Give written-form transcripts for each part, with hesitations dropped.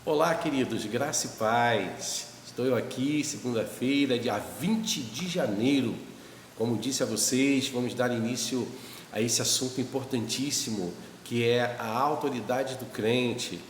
Olá, queridos, graça e paz. Estou eu aqui, segunda-feira, dia 20 de janeiro. Como disse a vocês, vamos dar início a esse assunto importantíssimo, que é a autoridade do crente.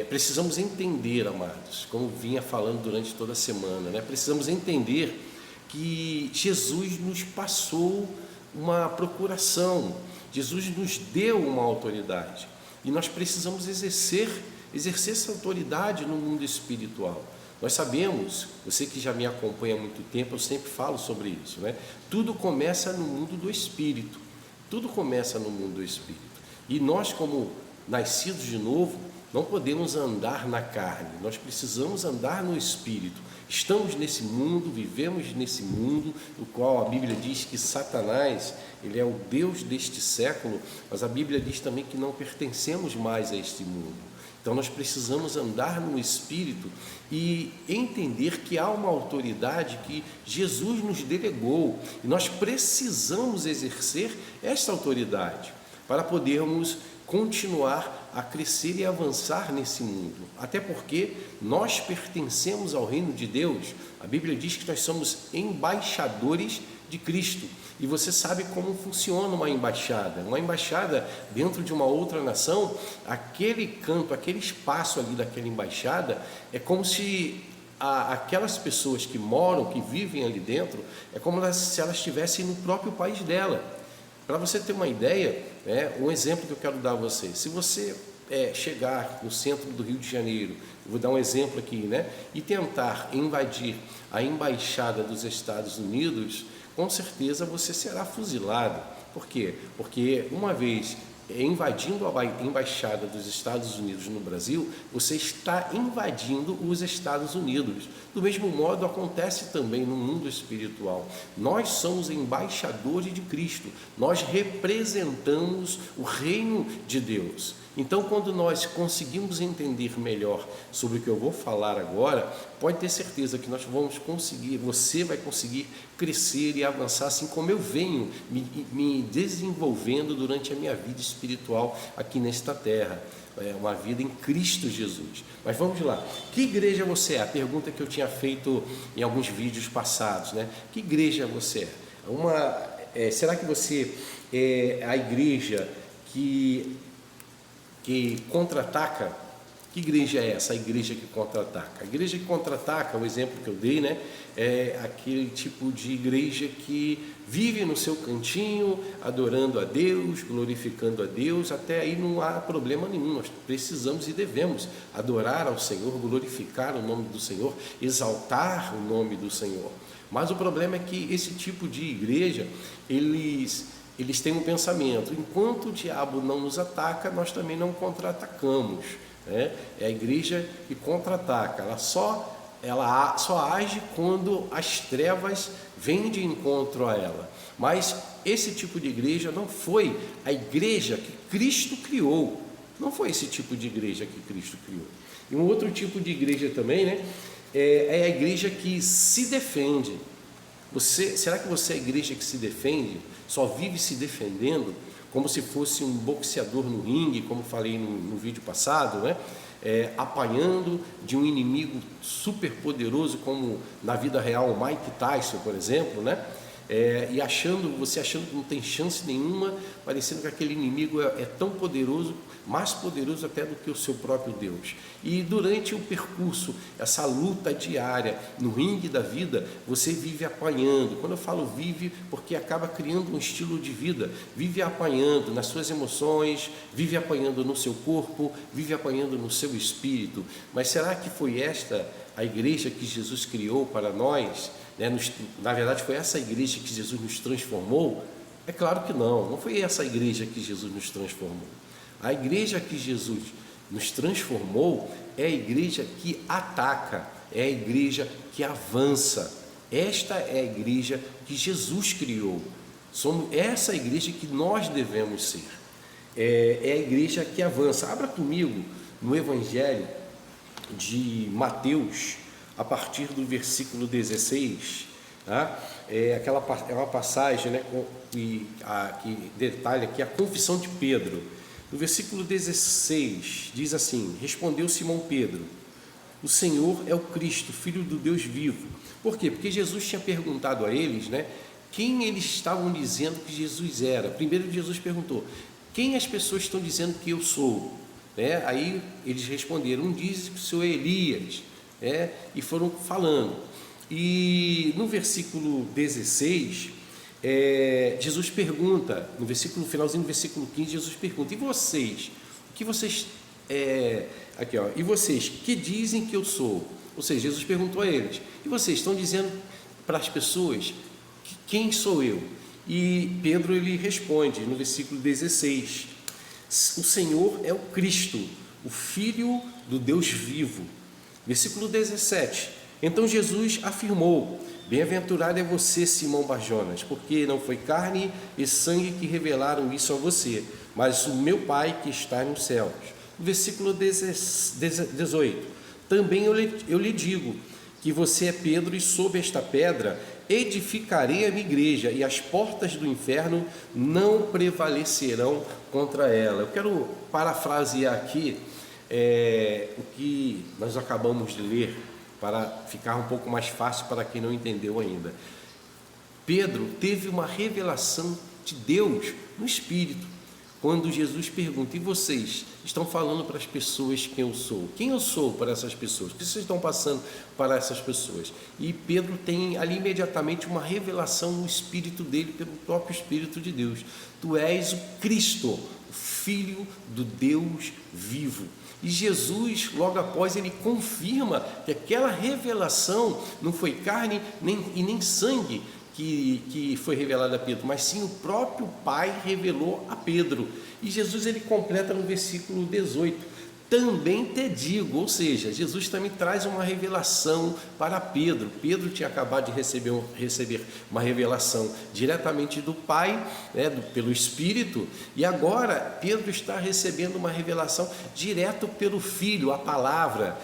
Precisamos entender, amados, como vinha falando durante toda a semana, precisamos entender que Jesus nos passou uma procuração, Jesus nos deu uma autoridade e nós precisamos exercer essa autoridade no mundo espiritual. Nós sabemos, você que já me acompanha há muito tempo, eu sempre falo sobre isso, Tudo começa no mundo do espírito, tudo começa no mundo do espírito. E nós, como nascidos de novo, não podemos andar na carne, nós precisamos andar no espírito. Estamos nesse mundo, vivemos nesse mundo, no qual a Bíblia diz que Satanás, ele é o Deus deste século, mas a Bíblia diz também que não pertencemos mais a este mundo. Então nós precisamos andar no Espírito e entender que há uma autoridade que Jesus nos delegou e nós precisamos exercer esta autoridade para podermos continuar a crescer e avançar nesse mundo, até porque nós pertencemos ao reino de Deus. A Bíblia diz que nós somos embaixadores de Cristo, e você sabe como funciona uma embaixada dentro de uma outra nação. Aquele campo, aquele espaço ali daquela embaixada é como se aquelas pessoas que moram, que vivem ali dentro, é como se elas estivessem no próprio país dela. Para você ter uma ideia, um exemplo que eu quero dar a você: se você chegar no centro do Rio de Janeiro, vou dar um exemplo aqui, e tentar invadir a embaixada dos Estados Unidos, com certeza você será fuzilado. Por quê? Porque uma vez invadindo a embaixada dos Estados Unidos no Brasil, você está invadindo os Estados Unidos. Do mesmo modo acontece também no mundo espiritual. Nós somos embaixadores de Cristo, nós representamos o reino de Deus. Então, quando nós conseguimos entender melhor sobre o que eu vou falar agora, pode ter certeza que nós vamos conseguir, você vai conseguir crescer e avançar, assim como eu venho me desenvolvendo durante a minha vida espiritual aqui nesta terra. É uma vida em Cristo Jesus. Mas vamos lá, que igreja você é? A pergunta que eu tinha feito em alguns vídeos passados, Que igreja você é? Será que você é a igreja que contra-ataca? Que igreja é essa? A igreja que contra-ataca. A igreja que contra-ataca, o exemplo que eu dei, é aquele tipo de igreja que vive no seu cantinho, adorando a Deus, glorificando a Deus. Até aí não há problema nenhum. Nós precisamos e devemos adorar ao Senhor, glorificar o nome do Senhor, exaltar o nome do Senhor. Mas o problema é que esse tipo de igreja, eles têm um pensamento: enquanto o diabo não nos ataca, nós também não contra-atacamos. É a igreja que contra-ataca, ela só age quando as trevas vêm de encontro a ela. Mas esse tipo de igreja não foi a igreja que Cristo criou, não foi esse tipo de igreja que Cristo criou. E um outro tipo de igreja também, é a igreja que se defende. Será que você é a igreja que se defende, só vive se defendendo, como se fosse um boxeador no ringue, como falei no vídeo passado, apanhando de um inimigo super poderoso, como na vida real o Mike Tyson, por exemplo, e você achando que não tem chance nenhuma, parecendo que aquele inimigo é tão poderoso, mais poderoso até do que o seu próprio Deus. E durante o percurso, essa luta diária no ringue da vida, você vive apanhando. Quando eu falo vive, porque acaba criando um estilo de vida, vive apanhando nas suas emoções, vive apanhando no seu corpo, vive apanhando no seu espírito. Mas será que foi esta a igreja que Jesus criou para nós? Na verdade, foi essa igreja que Jesus nos transformou? É claro que não foi essa igreja que Jesus nos transformou. A igreja que Jesus nos transformou é a igreja que ataca, é a igreja que avança. Esta é a igreja que Jesus criou. Somos essa igreja que nós devemos ser. É a igreja que avança. Abra comigo no Evangelho de Mateus, a partir do versículo 16, é uma passagem que detalha aqui a confissão de Pedro. No versículo 16, diz assim: respondeu Simão Pedro: o Senhor é o Cristo, Filho do Deus vivo. Por quê? Porque Jesus tinha perguntado a eles, né, quem eles estavam dizendo que Jesus era. Primeiro Jesus perguntou: quem as pessoas estão dizendo que eu sou? Aí eles responderam: um diz que o Senhor é Elias, e foram falando. E no versículo 16, Jesus pergunta, no finalzinho do versículo 15, Jesus pergunta: e vocês? O que vocês... aqui, ó, e vocês, que dizem que eu sou? Ou seja, Jesus perguntou a eles: e vocês estão dizendo para as pessoas quem sou eu? E Pedro ele responde no versículo 16: o Senhor é o Cristo, o Filho do Deus vivo. Versículo 17: então Jesus afirmou: bem-aventurado é você, Simão Barjonas, porque não foi carne e sangue que revelaram isso a você, mas o meu Pai que está nos céus. Versículo 18: também eu lhe digo que você é Pedro, e sobre esta pedra edificarei a minha igreja, e as portas do inferno não prevalecerão contra ela. Eu quero parafrasear aqui o que nós acabamos de ler, para ficar um pouco mais fácil para quem não entendeu ainda. Pedro teve uma revelação de Deus no Espírito, quando Jesus pergunta: e vocês estão falando para as pessoas quem eu sou? Quem eu sou para essas pessoas? O que vocês estão passando para essas pessoas? E Pedro tem ali imediatamente uma revelação no Espírito dele, pelo próprio Espírito de Deus: tu és o Cristo, o Filho do Deus vivo. E Jesus, logo após, ele confirma que aquela revelação não foi carne e nem sangue que foi revelada a Pedro, mas sim o próprio Pai revelou a Pedro. E Jesus ele completa no versículo 18: também te digo, ou seja, Jesus também traz uma revelação para Pedro. Pedro tinha acabado de receber uma revelação diretamente do Pai, pelo Espírito, e agora Pedro está recebendo uma revelação direto pelo Filho, a palavra,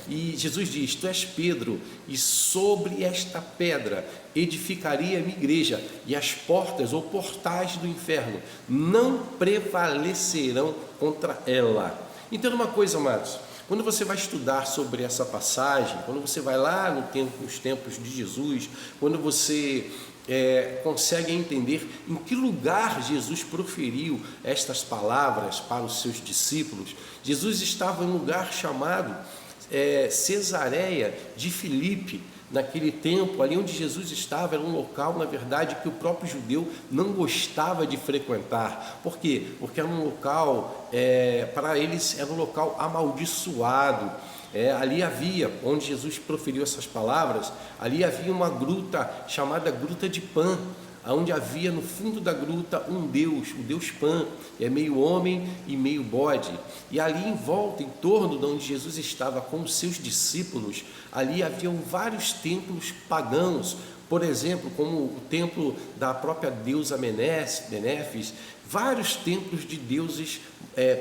e Jesus diz: tu és Pedro, e sobre esta pedra edificaria a minha igreja, e as portas ou portais do inferno não prevalecerão contra ela. Entenda uma coisa, amados: quando você vai estudar sobre essa passagem, quando você vai lá nos tempos de Jesus, quando você consegue entender em que lugar Jesus proferiu estas palavras para os seus discípulos, Jesus estava em um lugar chamado Cesareia de Filipe. Naquele tempo, ali onde Jesus estava, era um local, na verdade, que o próprio judeu não gostava de frequentar. Por quê? Porque era um local, para eles, era um local amaldiçoado. Ali havia, onde Jesus proferiu essas palavras, ali havia uma gruta chamada Gruta de Pan, onde havia no fundo da gruta um Deus, o Deus Pan, meio homem e meio bode. E ali em volta, em torno de onde Jesus estava com os seus discípulos, ali haviam vários templos pagãos, por exemplo, como o templo da própria deusa Menefis, vários templos de deuses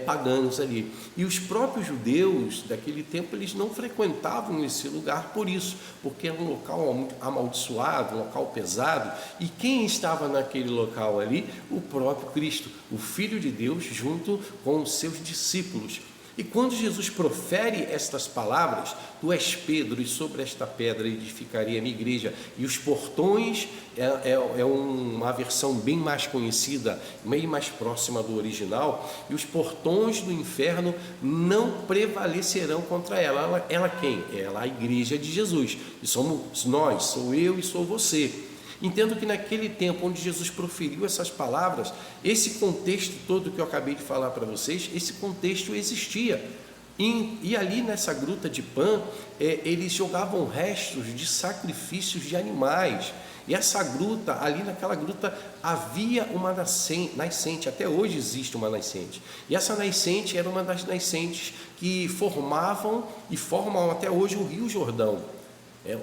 pagãos ali. E os próprios judeus daquele tempo, eles não frequentavam esse lugar por isso, porque era um local amaldiçoado, um local pesado. E quem estava naquele local ali? O próprio Cristo, o Filho de Deus, junto com os seus discípulos. E quando Jesus profere estas palavras: tu és Pedro, e sobre esta pedra edificarei a minha igreja, e os portões, uma versão bem mais conhecida, bem mais próxima do original, e os portões do inferno não prevalecerão contra ela. Ela quem? Ela, a igreja de Jesus, e somos nós, sou eu e sou você. Entendo que naquele tempo onde Jesus proferiu essas palavras, esse contexto todo que eu acabei de falar para vocês, esse contexto existia. E ali nessa gruta de Pan, eles jogavam restos de sacrifícios de animais. E essa gruta, ali naquela gruta, havia uma nascente, até hoje existe uma nascente. E essa nascente era uma das nascentes que formavam e formam até hoje o Rio Jordão.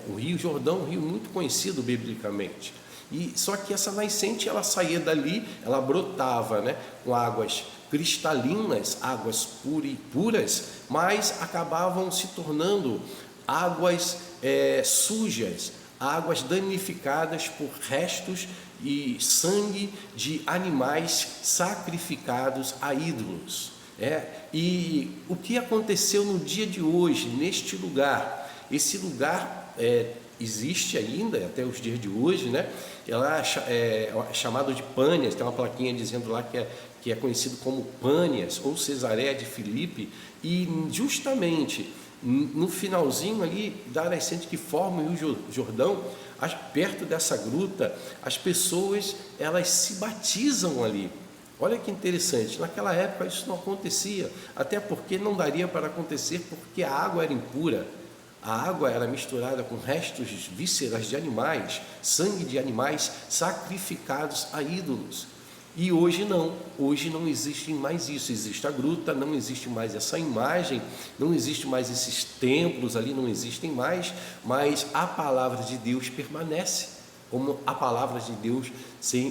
O Rio Jordão, um rio muito conhecido biblicamente. E só que essa nascente, ela saía dali, ela brotava, com águas cristalinas, águas puras, mas acabavam se tornando águas sujas, águas danificadas por restos e sangue de animais sacrificados a ídolos. E o que aconteceu no dia de hoje, neste lugar? Esse lugar existe ainda, até os dias de hoje, né? Ela é chamado de Pânias, tem uma plaquinha dizendo lá que é conhecido como Pânias, ou Cesareia de Filipe, e justamente no finalzinho ali da nascente que forma o Rio Jordão, perto dessa gruta, as pessoas elas se batizam ali. Olha que interessante, naquela época isso não acontecia, até porque não daria para acontecer, porque a água era impura. A água era misturada com restos de vísceras de animais, sangue de animais sacrificados a ídolos. E hoje não existe mais isso, existe a gruta, não existe mais essa imagem, não existe mais esses templos ali, não existem mais, mas a palavra de Deus permanece, como a palavra de Deus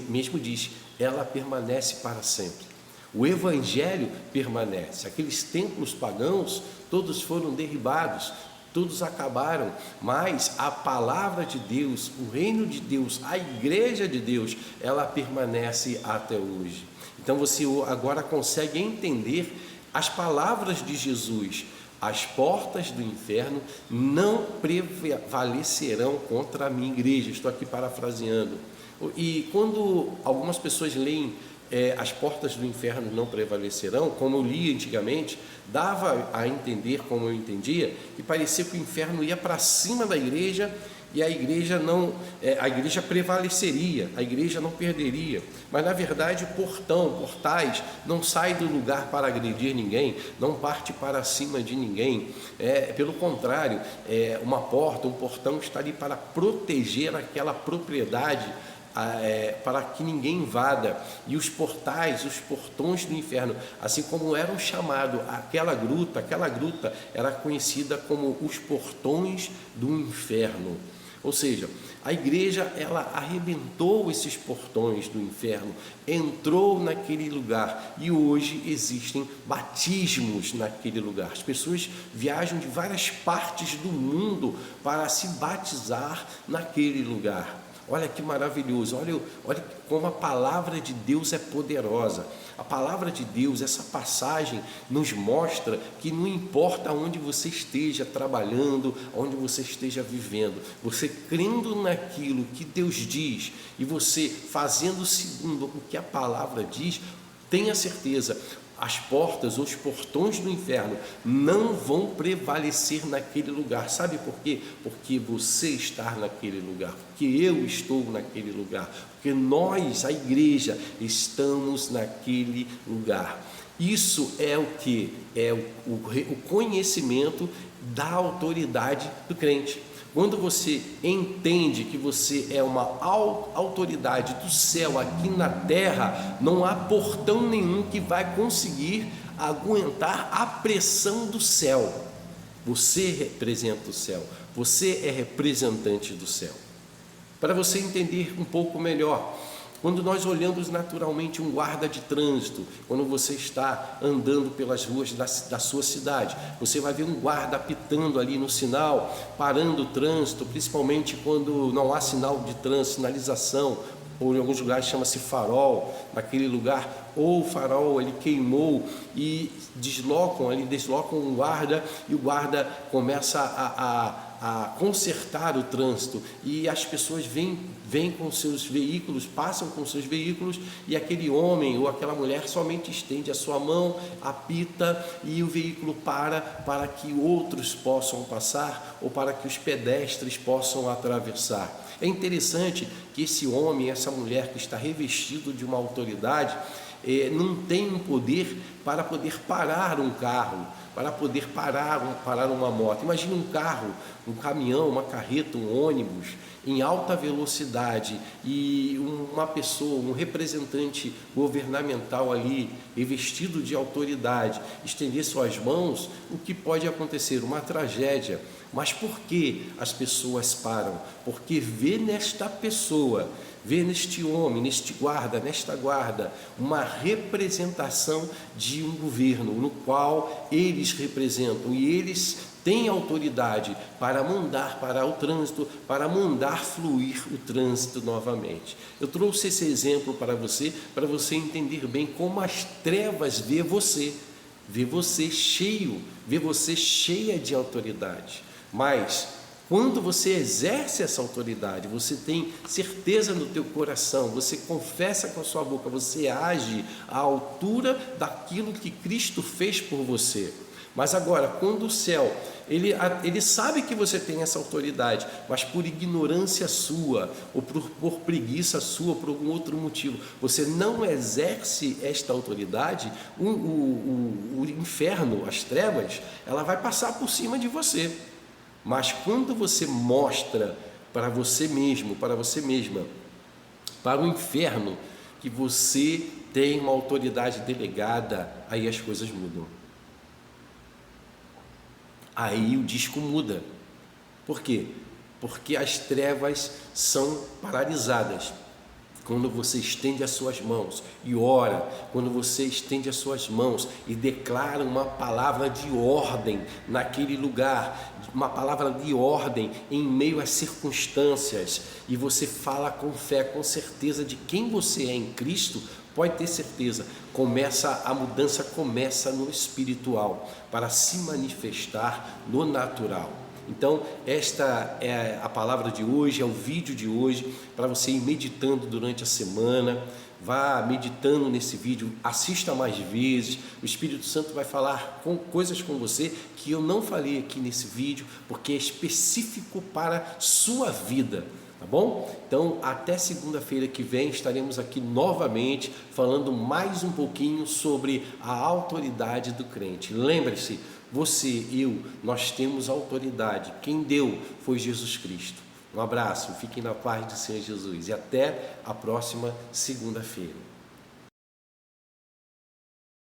mesmo diz, ela permanece para sempre. O evangelho permanece, aqueles templos pagãos, todos foram derribados, todos acabaram, mas a palavra de Deus, o reino de Deus, a igreja de Deus, ela permanece até hoje. Então você agora consegue entender as palavras de Jesus: as portas do inferno não prevalecerão contra a minha igreja. Estou aqui parafraseando. E quando algumas pessoas leem as portas do inferno não prevalecerão, como eu li antigamente, dava a entender, como eu entendia, que parecia que o inferno ia para cima da igreja e a igreja a igreja prevaleceria, a igreja não perderia. Mas na verdade portais não sai do lugar para agredir ninguém, não parte para cima de ninguém. Pelo contrário, uma porta, um portão está ali para proteger aquela propriedade, para que ninguém invada. E os portões do inferno, assim como eram chamados aquela gruta era conhecida como os portões do inferno. Ou seja, a igreja ela arrebentou esses portões do inferno, entrou naquele lugar e hoje existem batismos naquele lugar. As pessoas viajam de várias partes do mundo para se batizar naquele lugar. Olha que maravilhoso, olha como a palavra de Deus é poderosa. A palavra de Deus, essa passagem nos mostra que não importa onde você esteja trabalhando, onde você esteja vivendo, você crendo naquilo que Deus diz e você fazendo segundo o que a palavra diz, tenha certeza, as portas, os portões do inferno não vão prevalecer naquele lugar. Sabe por quê? Porque você está naquele lugar, porque eu estou naquele lugar, porque nós, a igreja, estamos naquele lugar. Isso é o que? É o conhecimento da autoridade do crente. Quando você entende que você é uma autoridade do céu aqui na terra, não há portão nenhum que vai conseguir aguentar a pressão do céu. Você representa o céu, você é representante do céu. Para você entender um pouco melhor, quando nós olhamos naturalmente um guarda de trânsito, quando você está andando pelas ruas da sua cidade, você vai ver um guarda apitando ali no sinal, parando o trânsito, principalmente quando não há sinal de trânsito, sinalização, ou em alguns lugares chama-se farol, naquele lugar, ou o farol ele queimou e deslocam um guarda, e o guarda começa a consertar o trânsito, e as pessoas vêm com seus veículos, passam com seus veículos, e aquele homem ou aquela mulher somente estende a sua mão, apita, e o veículo para que outros possam passar, ou para que os pedestres possam atravessar. É interessante que esse homem, essa mulher que está revestido de uma autoridade, não tem um poder para poder parar um carro, para poder parar uma moto. Imagine um carro, um caminhão, uma carreta, um ônibus em alta velocidade e uma pessoa, um representante governamental ali, revestido de autoridade, estender suas mãos, o que pode acontecer? Uma tragédia. Mas por que as pessoas param? Porque vê nesta pessoa, vê neste homem, nesta guarda, uma representação de de um governo no qual eles representam e eles têm autoridade para mandar parar o trânsito, para mandar fluir o trânsito novamente. Eu trouxe esse exemplo para você entender bem como as trevas vê você cheio, vê você cheia de autoridade. Mas quando você exerce essa autoridade, você tem certeza no teu coração, você confessa com a sua boca, você age à altura daquilo que Cristo fez por você. Mas agora, quando o céu, ele sabe que você tem essa autoridade, mas por ignorância sua, ou por preguiça sua, por algum outro motivo, você não exerce esta autoridade, o inferno, as trevas, ela vai passar por cima de você. Mas quando você mostra para você mesmo, para você mesma, para o inferno, que você tem uma autoridade delegada, aí as coisas mudam. Aí o disco muda. Por quê? Porque as trevas são paralisadas. Quando você estende as suas mãos e ora, quando você estende as suas mãos e declara uma palavra de ordem naquele lugar, uma palavra de ordem em meio às circunstâncias, e você fala com fé, com certeza de quem você é em Cristo, pode ter certeza, a mudança começa no espiritual, para se manifestar no natural. Então, esta é a palavra de hoje, é o vídeo de hoje, para você ir meditando durante a semana. Vá meditando nesse vídeo, assista mais vezes. O Espírito Santo vai falar coisas com você que eu não falei aqui nesse vídeo, porque é específico para a sua vida. Tá bom? Então, até segunda-feira que vem estaremos aqui novamente falando mais um pouquinho sobre a autoridade do crente. Lembre-se, você, nós temos autoridade. Quem deu foi Jesus Cristo. Um abraço, fiquem na paz do Senhor Jesus e até a próxima segunda-feira.